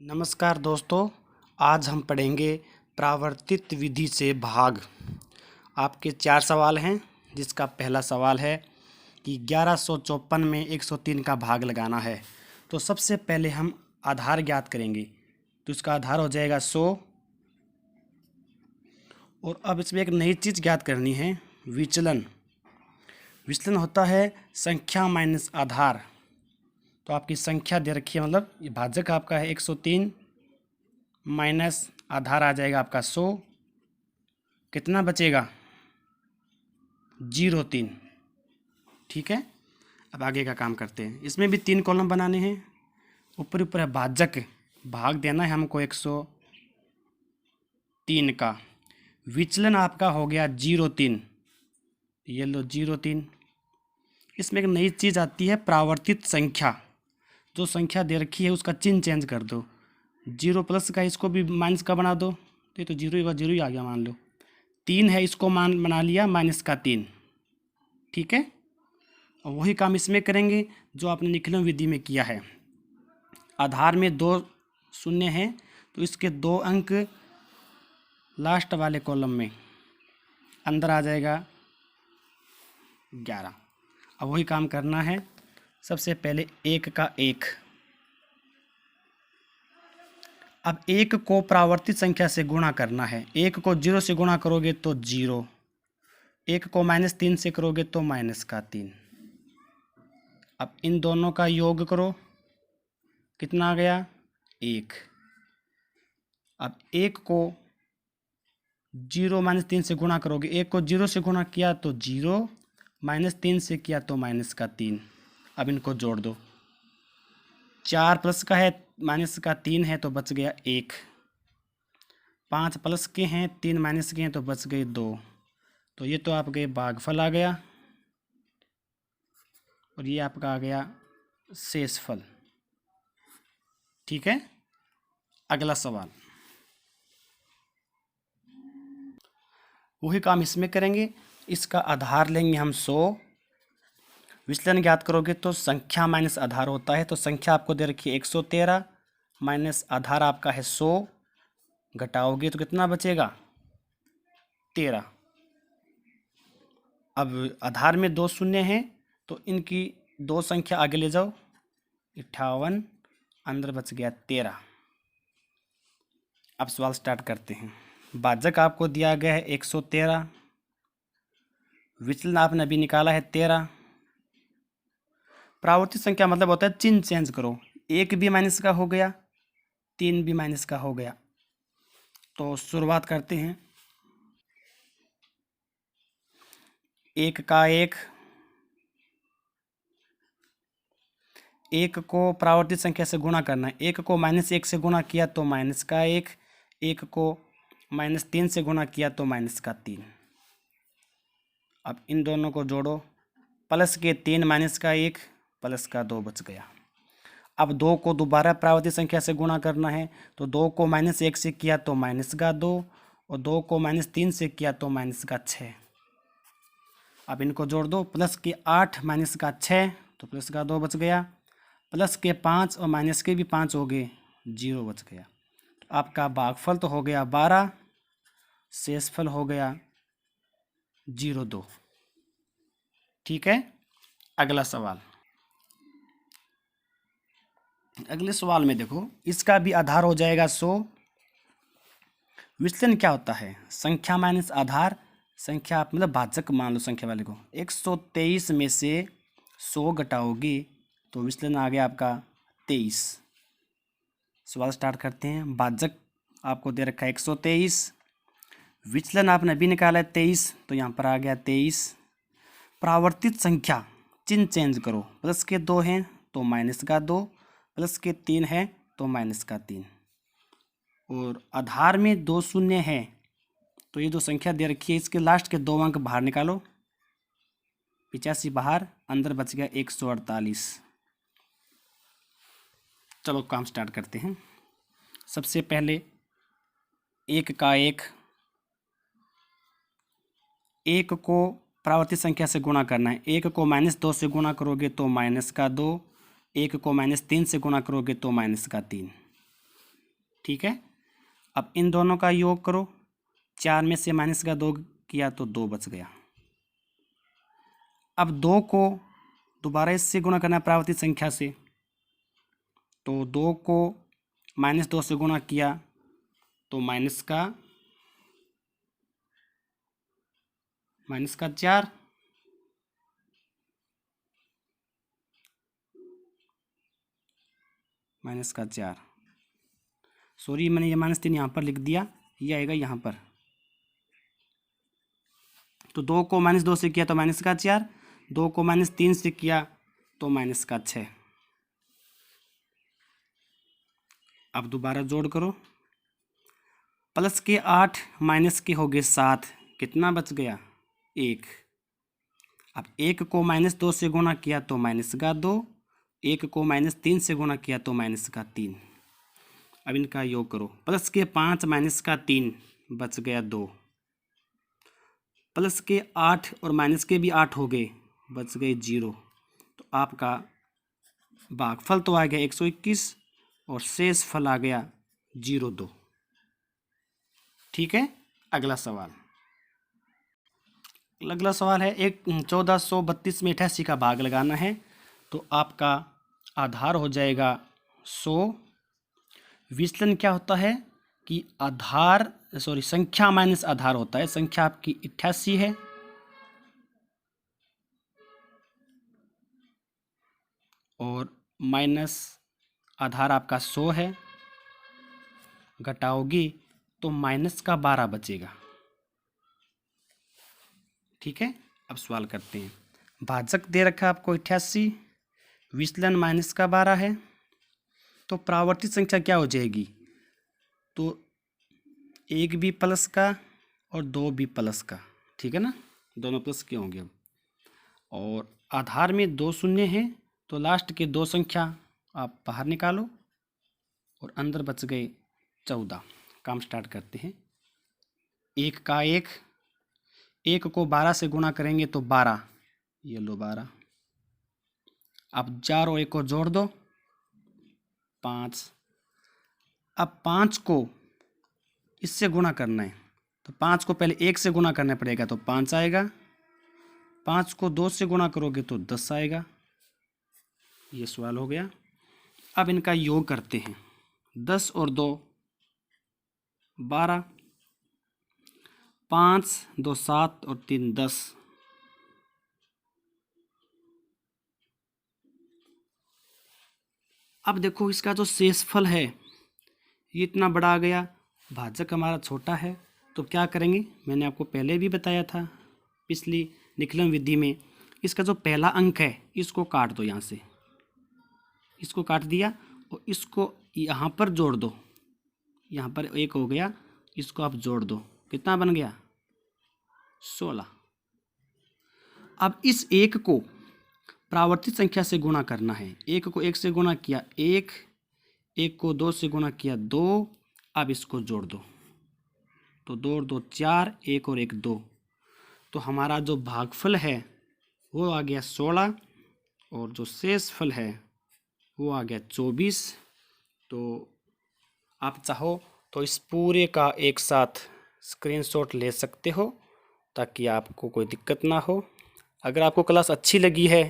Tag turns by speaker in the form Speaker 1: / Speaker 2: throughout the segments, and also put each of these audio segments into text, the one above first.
Speaker 1: नमस्कार दोस्तों। आज हम पढ़ेंगे प्रावर्तित विधि से भाग। आपके 4 सवाल हैं, जिसका पहला सवाल है कि 1154 में 103 का भाग लगाना है। तो सबसे पहले हम आधार ज्ञात करेंगे। तो इसका आधार हो जाएगा 100। और अब इसमें एक नई चीज़ ज्ञात करनी है, विचलन। विचलन होता है संख्या माइनस आधार। तो आपकी संख्या दे रखी है, मतलब ये भाजक आपका है 103 माइनस आधार आ जाएगा आपका 100। कितना बचेगा? 03। ठीक है, अब आगे का काम करते हैं। इसमें भी 3 कॉलम बनाने हैं। ऊपर ऊपर है भाजक, भाग देना है हमको 103 का। विचलन आपका हो गया 03। ये लो 03। इसमें एक नई चीज़ आती है प्रावर्तित संख्या। जो संख्या दे रखी है उसका चिन्ह चेंज कर दो। 0 प्लस का इसको भी माइनस का बना दो, तो ये तो 0 का 0 ही आ गया। मान लो 3 है, इसको बना लिया माइनस का 3। ठीक है, और वही काम इसमें करेंगे जो आपने निखिलन विधि में किया है। आधार में 2 शून्य हैं, तो इसके 2 अंक लास्ट वाले कॉलम में अंदर आ जाएगा 11। अब वही काम करना है। सबसे पहले 1 का 1। अब 1 को प्रावर्तित संख्या से गुणा करना है। 1 को 0 से गुणा करोगे तो 0, 1 को -3 से करोगे तो -3। अब इन दोनों का योग करो, कितना आ गया? 1। अब 1 को 0 -3 से गुणा करोगे, 1 को 0 से गुणा किया तो 0, -3 से किया तो -3। अब इनको जोड़ दो। 4 प्लस का है, -3 है, तो बच गया 1। 5 प्लस के हैं, 3 माइनस के हैं, तो बच गए 2। तो ये तो आपके भागफल आ गया, और ये आपका आ गया शेषफल। ठीक है, अगला सवाल। वही काम इसमें करेंगे। इसका आधार लेंगे हम 100। विचलन ज्ञात करोगे तो संख्या माइनस आधार होता है। तो संख्या आपको दे रखी है 113 माइनस आधार आपका है 100। घटाओगे तो कितना बचेगा? 13। अब आधार में 2 शून्य हैं, तो इनकी 2 संख्या आगे ले जाओ। 58, अंदर बच गया 13। अब सवाल स्टार्ट करते हैं। भाजक आपको दिया गया है 113, विचलन आपने अभी निकाला है 13। प्रावर्तित संख्या मतलब होता है चिन्ह चेंज करो। 1 भी माइनस का हो गया, 3 भी माइनस का हो गया। तो शुरुआत करते हैं। 1 का 1। 1 को प्रावर्तित संख्या से गुणा करना है। 1 को -1 से गुणा किया तो माइनस का 1, 1 को -3 से गुणा किया तो -3। अब इन दोनों को जोड़ो, प्लस के 3 माइनस का 1 प्लस का 2 बच गया। अब 2 को दोबारा प्रावर्तित संख्या से गुणा करना है। तो 2 को -1 से किया तो माइनस का 2, और 2 को -3 से किया तो माइनस का 6। अब इनको जोड़ दो, प्लस के 8 माइनस का 6, तो प्लस का 2 बच गया। प्लस के 5 और माइनस के भी 5 हो गए, 0 बच गया। तो आपका भागफल तो हो गया 12, शेषफल हो गया 02। ठीक है, अगला सवाल। अगले सवाल में देखो, इसका भी आधार हो जाएगा 100। विचलन क्या होता है? संख्या माइनस आधार। संख्या आप मतलब भाजक मान लो संख्या वाले को। 123 में से 100 घटाओगे तो विचलन आ गया आपका 23। सवाल स्टार्ट करते हैं। भाजक आपको दे रखा है 123, विचलन आपने अभी निकाला है 23, तो यहाँ पर आ गया 23। प्रावर्तित संख्या चिन्ह चेंज करो। प्लस के 2 हैं तो माइनस का 2, प्लस के 3 है तो माइनस का 3। और आधार में 2 शून्य है, तो ये जो संख्या दे रखी है इसके लास्ट के 2 अंक बाहर निकालो। 85 बाहर, अंदर बच गया 148। चलो काम स्टार्ट करते हैं। सबसे पहले 1 का 1। 1 को प्रावर्तित संख्या से गुणा करना है। 1 को -2 से गुणा करोगे तो माइनस का 2, 1 को -3 से गुणा करोगे तो माइनस का 3। ठीक है। अब इन दोनों का योग करो, 4 में से -2 किया तो 2 बच गया। अब 2 को दोबारा इससे गुणा करना है प्रावर्तित संख्या से, तो 2 को -2 से गुणा किया तो माइनस का 4, -4। सॉरी, मैंने ये -3 यहाँ पर लिख दिया, ये आएगा यहाँ पर। तो 2 को -2 से किया तो -4, 2 को -3 से किया तो -6। अब दोबारा जोड़ करो, प्लस के 8 माइनस के हो गए 7, कितना बच गया? 1। अब 1 को -2 से गुणा किया तो -2, 1 को -3 से गुणा किया तो -3। अब इनका योग करो, प्लस के 5 -3 बच गया 2, प्लस के 8 और माइनस के भी 8 हो गए, बच गए 0। तो आपका भागफल तो आ गया 121 और शेष फल आ गया 0.2। ठीक है। अगला सवाल है 1432 में 88 का भाग लगाना है। तो आपका आधार हो जाएगा 100। विचलन क्या होता है कि संख्या माइनस आधार होता है। संख्या आपकी 88 है और माइनस आधार आपका 100 है, घटाओगी तो -12 बचेगा। ठीक है। अब सवाल करते हैं। भाजक दे रखा है आपको 88, विचलन -12 है, तो प्रावर्तित संख्या क्या हो जाएगी? तो 1 भी प्लस का और 2 भी प्लस का, ठीक है ना, दोनों प्लस के होंगे। अब और आधार में 2 शून्य हैं, तो लास्ट के 2 संख्या आप बाहर निकालो और अंदर बच गए 14। काम स्टार्ट करते हैं। 1 का 1 को 12 से गुणा करेंगे तो 12, ये लो 12। अब 4 और 1 को जोड़ दो, 5। अब 5 को इससे गुणा करना है, तो 5 को पहले 1 से गुणा करना पड़ेगा तो 5 आएगा। 5 को 2 से गुणा करोगे तो 10 आएगा। ये सवाल हो गया। अब इनका योग करते हैं। 10 और 2 12, 5 2 7 और 3 10। अब देखो इसका जो शेषफल है ये इतना बड़ा आ गया, भाजक हमारा छोटा है, तो क्या करेंगे? मैंने आपको पहले भी बताया था पिछली निकलन विधि में। इसका जो पहला अंक है इसको काट दो, यहाँ से इसको काट दिया और इसको यहाँ पर जोड़ दो। यहाँ पर 1 हो गया, इसको आप जोड़ दो, कितना बन गया? 16। अब इस 1 को प्रावर्तित संख्या से गुणा करना है। 1 को 1 से गुणा किया 1, 1 को 2 से गुणा किया 2। अब इसको जोड़ दो, तो 2 और 2 4, 1 और 1 2। तो हमारा जो भागफल है वो आ गया 16 और जो शेषफल है वो आ गया 24। तो आप चाहो तो इस पूरे का एक साथ स्क्रीनशॉट ले सकते हो ताकि आपको कोई दिक्कत ना हो। अगर आपको क्लास अच्छी लगी है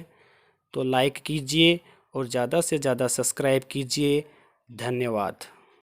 Speaker 1: तो लाइक कीजिए और ज़्यादा से ज़्यादा सब्सक्राइब कीजिए। धन्यवाद।